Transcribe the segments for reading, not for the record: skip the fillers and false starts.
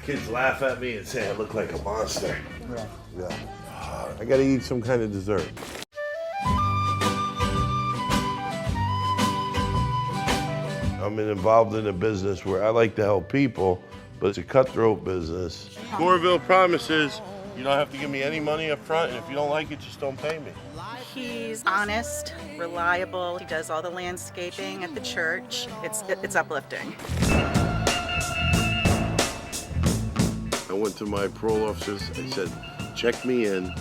Kids laugh at me and say I look like a monster. Yeah. I gotta eat some kind of dessert. I'm involved in a business where I like to help people, but it's a cutthroat business. Goreville promises you don't have to give me any money up front, and if you don't like it, just don't pay me. He's honest, reliable. He does all the landscaping at the church. It's uplifting. I went to my parole officers. I said, check me in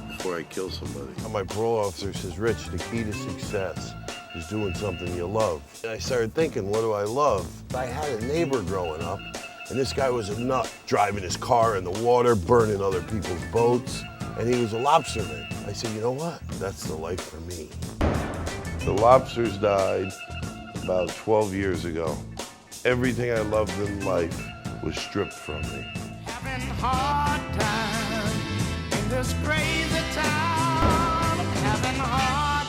before I kill somebody. My parole officer says, Rich, the key to success is doing something you love. And I started thinking, what do I love? I had a neighbor growing up, and this guy was a nut, driving his car in the water, burning other people's boats, and he was a lobsterman. I said, you know what? That's the life for me. The lobsters died about 12 years ago. Everything I loved in life was stripped from me. Having hard time in this crazy town. Having hard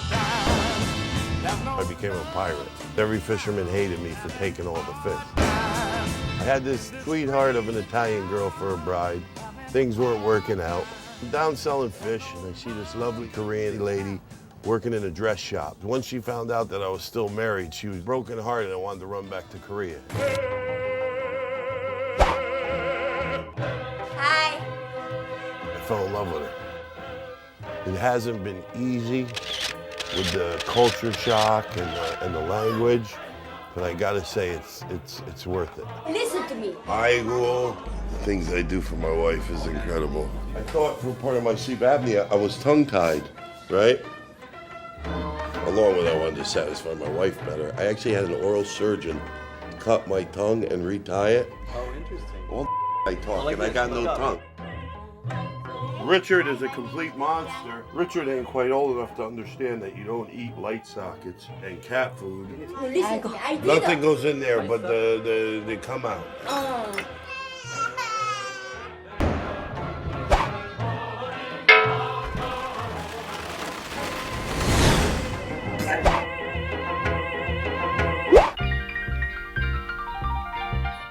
time. I became a pirate. Every fisherman hated me for taking all the fish. I had this sweetheart of an Italian girl for a bride. Things weren't working out. I'm down selling fish, and I see this lovely Korean lady working in a dress shop. Once she found out that I was still married, she was brokenhearted and wanted to run back to Korea. Hi. I fell in love with her. It hasn't been easy with the culture shock and the language, but I gotta say it's worth it. Listen to me. The things I do for my wife is incredible. I thought for part of my sleep apnea, I was tongue-tied, right? Along with I wanted to satisfy my wife better. I actually had an oral surgeon cut my tongue and retie it. Oh, interesting. All I talk, and I got no tongue. Richard is a complete monster. Richard ain't quite old enough to understand that you don't eat light sockets and cat food. No, listen to me. I did Nothing goes in there, but they come out.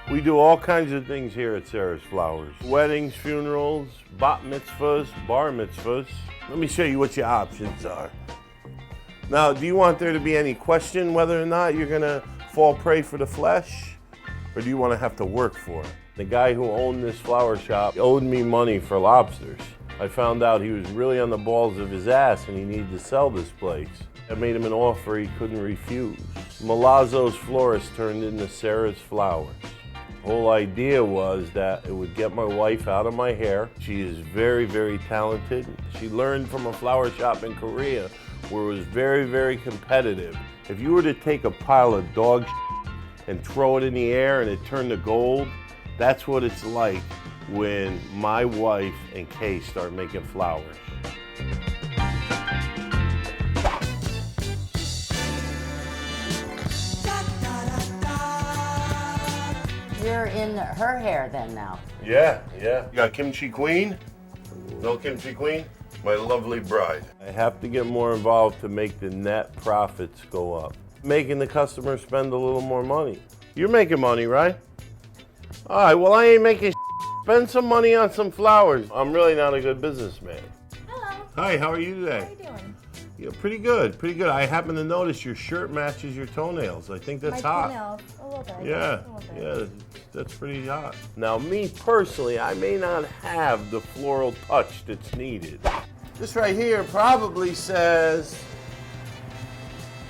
We do all kinds of things here at Sarah's Flowers. Weddings, funerals, bat mitzvahs, bar mitzvahs. Let me show you what your options are. Now, do you want there to be any question whether or not you're gonna fall prey for the flesh? Or do you wanna have to work for it? The guy who owned this flower shop owed me money for lobsters. I found out he was really on the balls of his ass and he needed to sell this place. I made him an offer he couldn't refuse. Malazzo's florist turned into Sarah's Flowers. The whole idea was that it would get my wife out of my hair. She is very, very talented. She learned from a flower shop in Korea where it was very, very competitive. If you were to take a pile of dog shit and throw it in the air and it turned to gold, that's what it's like when my wife and Kay start making flowers. You're in her hair then now. Yeah. You got Kimchi Queen? No Kimchi Queen? My lovely bride. I have to get more involved to make the net profits go up. Making the customer spend a little more money. You're making money, right? All right, well, I ain't making spend some money on some flowers. I'm really not a good businessman. Hello. Hi, how are you today? How are you doing? Yeah, pretty good. I happen to notice your shirt matches your toenails. I think that's hot. Toenails, a little bit. Yeah, that's pretty hot. Now, me personally, I may not have the floral touch that's needed. This right here probably says,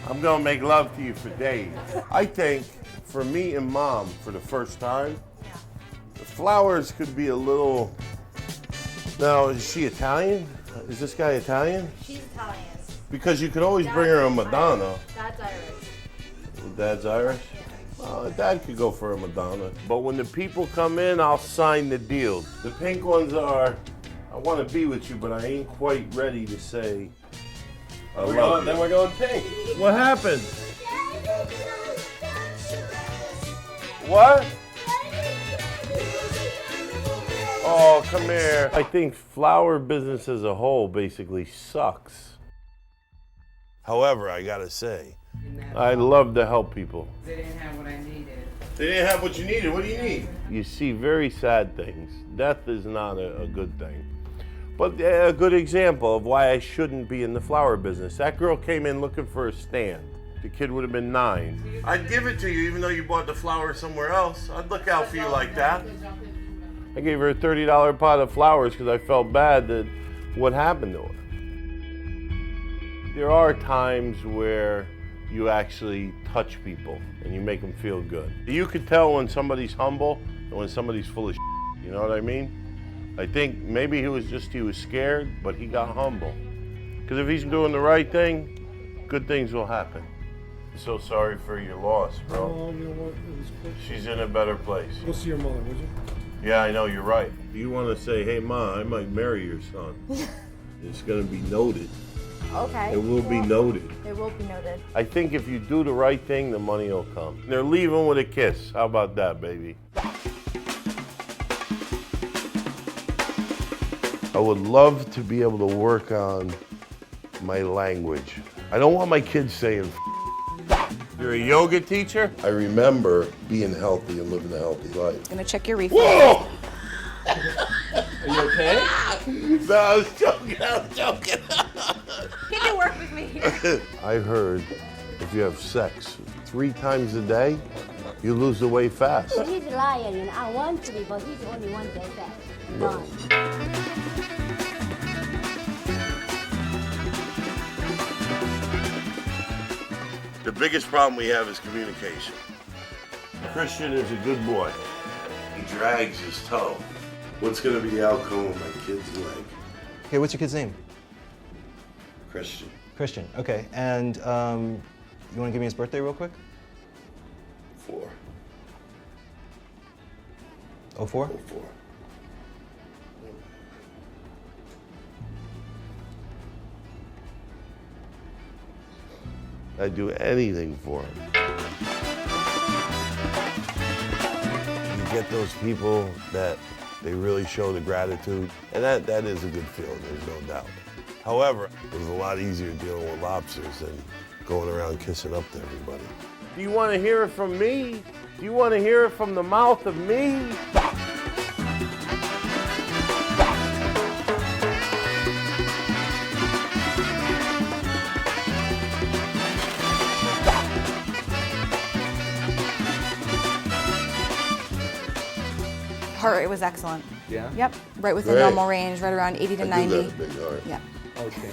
I'm gonna make love to you for days. I think for me and Mom, for the first time, the flowers could be a little. Now, is she Italian? Is this guy Italian? She's Italian. Because you could always bring her a Madonna. Dad's Irish. Dad's Irish? Well, Dad could go for a Madonna. But when the people come in, I'll sign the deal. The pink ones are, I want to be with you, but I ain't quite ready to say I love you. Then we're going pink. What happened? What? Oh, come here. I think flower business as a whole basically sucks. However, I gotta say, I love to help people. They didn't have what I needed. They didn't have what you needed. What do you need? You see very sad things. Death is not a good thing. But a good example of why I shouldn't be in the flower business. That girl came in looking for a stand. The kid would have been 9. I'd give it to you even though you bought the flowers somewhere else. I'd look out for you like that. I gave her a $30 pot of flowers because I felt bad that what happened to her. There are times where you actually touch people and you make them feel good. You could tell when somebody's humble and when somebody's full of shit, you know what I mean? I think maybe he was scared, but he got humble. Because if he's doing the right thing, good things will happen. I'm so sorry for your loss, bro. Oh, you know what? It was quick. She's in a better place. Go see your mother, would you? Yeah, I know, you're right. You want to say, hey, Ma, I might marry your son. It's going to be noted. Okay. It will be noted. It will be noted. I think if you do the right thing, the money will come. They're leaving with a kiss. How about that, baby? I would love to be able to work on my language. I don't want my kids saying You're a yoga teacher? I remember being healthy and living a healthy life. Gonna check your refund. Whoa! Are you okay? No, I was joking. He can work with me. I heard if you have sex 3 times a day, you lose the weight fast. He's a liar, you know. I want to be, but he's the only one that that. Gone. The biggest problem we have is communication. Christian is a good boy. He drags his toe. What's going to be the outcome of my kid's leg? Okay, what's your kid's name? Christian. Christian. Okay, and you want to give me his birthday real quick? 4. 04? 04. I'd do anything for him. You get those people that they really show the gratitude, and that is a good feeling, there's no doubt. However, it was a lot easier dealing with lobsters than going around kissing up to everybody. Do you want to hear it from me? Do you want to hear it from the mouth of me? Heart rate was excellent. Yeah? Yep, right within Great. normal range, right around 80 to I do 90. got a big heart. Yeah. Okay.